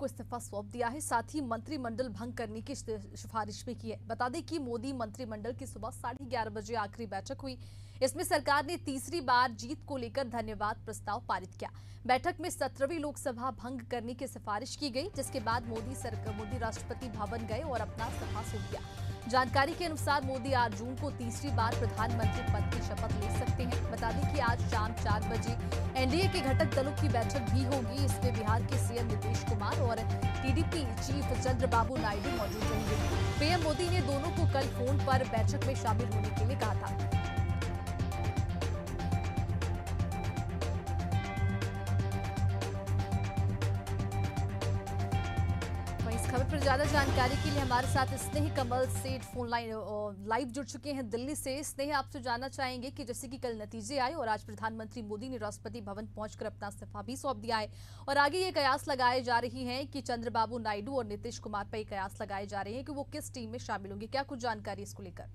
को इस्तीफा सौंप दिया है, साथ ही मंत्रिमंडल भंग करने की सिफारिश भी की है। बता दें कि मोदी मंत्रिमंडल की सुबह 11:30 बजे आखिरी बैठक हुई। इसमें सरकार ने तीसरी बार जीत को लेकर धन्यवाद प्रस्ताव पारित किया। बैठक में 17वीं लोकसभा भंग करने की सिफारिश की गई, जिसके बाद मोदी राष्ट्रपति भवन गए और अपना इस्तीफा सौंप दिया। जानकारी के अनुसार मोदी 8 जून को तीसरी बार प्रधानमंत्री पद की शपथ ले सकते हैं। बता दें कि आज शाम 4 बजे एनडीए के घटक दलों की बैठक भी होगी। इसमें बिहार के सीएम नीतीश कुमार और टीडीपी चीफ चंद्रबाबू नायडू मौजूद रहेंगे। पीएम मोदी ने दोनों को कल फोन पर बैठक में शामिल होने के लिए कहा था। इस खबर पर ज्यादा जानकारी के लिए हमारे साथ स्नेह कमल सेठ फोन लाइन लाइव जुड़ चुके हैं दिल्ली से। स्नेह, आपसे जानना चाहेंगे कि जैसे कि कल नतीजे आए और आज प्रधानमंत्री मोदी ने राष्ट्रपति भवन पहुंचकर अपना इस्तीफा भी सौंप दिया है और आगे ये कयास लगाए जा रही हैं कि चंद्रबाबू नायडू और नीतीश कुमार पर कयास लगाए जा रहे हैं कि वो किस टीम में शामिल होंगे। क्या कुछ जानकारी इसको लेकर?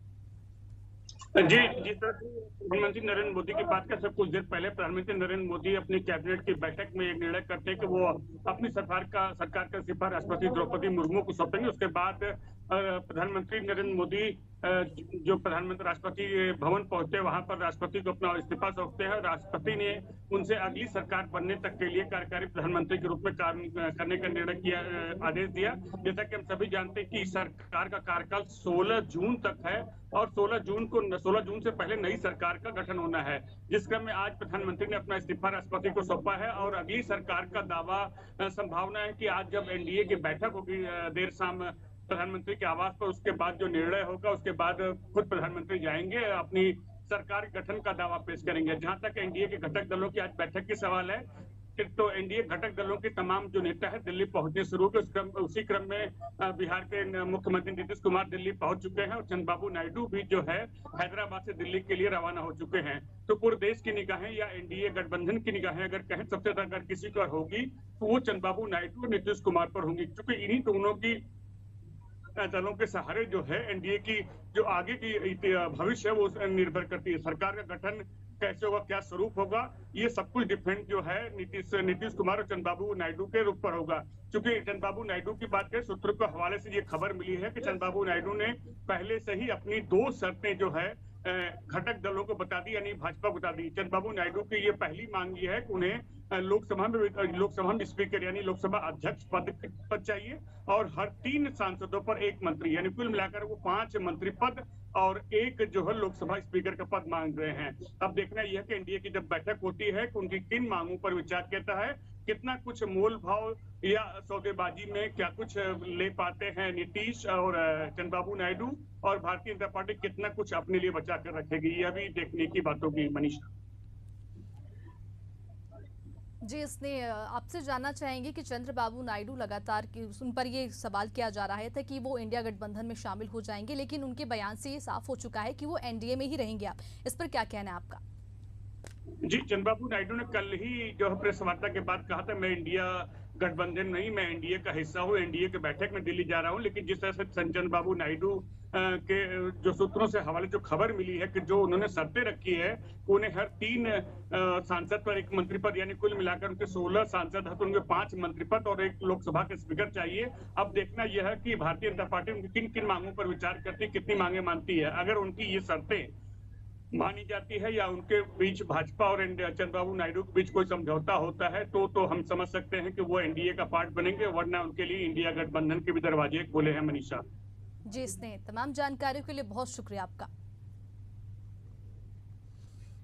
जी, जिस तरह से प्रधानमंत्री नरेंद्र मोदी की बात कर कुछ देर पहले प्रधानमंत्री नरेंद्र मोदी अपनी कैबिनेट की बैठक में एक निर्णय करते हैं कि वो अपनी सरकार का इस्तीफा राष्ट्रपति द्रौपदी मुर्मू को सौंपेंगे। उसके बाद प्रधानमंत्री नरेंद्र मोदी जो प्रधानमंत्री राष्ट्रपति भवन पहुंचते हैं, वहां पर राष्ट्रपति को अपना इस्तीफा सौंपते हैं। राष्ट्रपति ने उनसे अगली सरकार बनने तक के लिए कार्यकारी प्रधानमंत्री के रूप में काम करने का निर्णय किया, आदेश दिया। जैसा कि हम सभी जानते हैं कि सरकार का कार्यकाल 16 जून तक है और 16 जून से पहले नई सरकार का गठन होना है। जिस क्रम में आज प्रधानमंत्री ने अपना इस्तीफा राष्ट्रपति को सौंपा है और अगली सरकार का दावा संभावना है कि आज जब एनडीए की बैठक होगी देर शाम प्रधानमंत्री के आवास पर, उसके बाद जो निर्णय होगा उसके बाद खुद प्रधानमंत्री जाएंगे अपनी सरकार गठन का दावा पेश करेंगे। जहां तक एनडीए के घटक दलों की आज बैठक की सवाल है, तो एनडीए घटक दलों के तमाम जो नेता है दिल्ली पहुंचने शुरू हो गए। उसी क्रम में बिहार के मुख्यमंत्री नीतीश कुमार दिल्ली पहुंच चुके हैं और चंद्रबाबू नायडू भी जो है हैदराबाद से दिल्ली के लिए रवाना हो चुके हैं। तो पूरे देश की निगाहें या एनडीए गठबंधन की निगाहें अगर कहें सबसे ज्यादा अगर किसी पर होगी तो वो चंद्रबाबू नायडू और नीतीश कुमार पर होंगी, क्योंकि इन्हीं दोनों की दलों के सहारे जो है एनडीए की जो आगे की भविष्य है वो निर्भर करती है। सरकार का गठन कैसे होगा, क्या स्वरूप होगा, ये सब कुछ डिपेंड जो है नीतीश कुमार और चंद्रबाबू नायडू के रूप पर होगा। क्योंकि चंद्रबाबू नायडू की बात करें, सूत्रों के हवाले से ये खबर मिली है कि चंद्रबाबू नायडू ने पहले से ही अपनी 2 शर्तें जो है घटक दलों को बता दी, यानी भाजपा को बता दी। चंद्रबाबू नायडू की ये पहली मांग ये है कि उन्हें लोकसभा में स्पीकर यानी लोकसभा अध्यक्ष पद चाहिए और हर 3 सांसदों पर 1 मंत्री, यानी कुल मिलाकर वो 5 मंत्री पद और 1 जो है लोकसभा स्पीकर का पद मांग रहे हैं। अब देखना यह है कि एनडीए की जब बैठक होती है कि उनकी किन मांगों पर विचार करता है, कितना कुछ मोल भाव या सौदेबाजी में क्या कुछ ले पाते हैं नीतीश और चंद्रबाबू नायडू, और भारतीय जनता पार्टी कितना कुछ अपने लिए बचा कर रखेगी, यह भी देखने की बात होगी। मनीषा जी, इसने आपसे जानना चाहेंगे कि चंद्रबाबू नायडू लगातार उन पर ये सवाल किया जा रहा था कि वो इंडिया गठबंधन में शामिल हो जाएंगे, लेकिन उनके बयान से ये साफ हो चुका है कि वो एनडीए में ही रहेंगे। आप इस पर क्या कहना है आपका? जी, चंद्रबाबू नायडू ने कल ही जो प्रेस वार्ता के बाद कहा था, मैं इंडिया गठबंधन नहीं, मैं एनडीए का हिस्सा हूँ, एनडीए के बैठक में दिल्ली जा रहा हूँ। लेकिन जिस तरह से चंद्रबाबू नायडू के जो सूत्रों से हवाले जो खबर मिली है कि जो उन्होंने शर्तें रखी है, उन्हें हर 3 सांसद पर 1 मंत्री पद, यानी कुल मिलाकर उनके 16 सांसद है तो उनके 5 मंत्री पद और 1 लोकसभा के स्पीकर चाहिए। अब देखना यह है कि भारतीय जनता पार्टी उनकी किन किन मांगों पर विचार करती है, कितनी मांगे मानती है। अगर उनकी ये शर्तें मानी जाती है या उनके बीच भाजपा और चंद्रबाबू नायडू के बीच कोई समझौता होता है तो हम समझ सकते हैं कि वो एनडीए का पार्ट बनेंगे, वरना उनके लिए इंडिया गठबंधन के भी दरवाजे खोले हैं। मनीषा जी, इसने तमाम जानकारियों के लिए बहुत शुक्रिया आपका।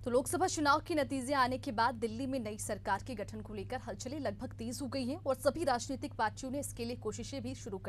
तो लोकसभा चुनाव के नतीजे आने के बाद दिल्ली में नई सरकार के गठन को लेकर हलचलें लगभग तेज हो गई हैं और सभी राजनीतिक पार्टियों ने इसके लिए कोशिशें भी शुरू कर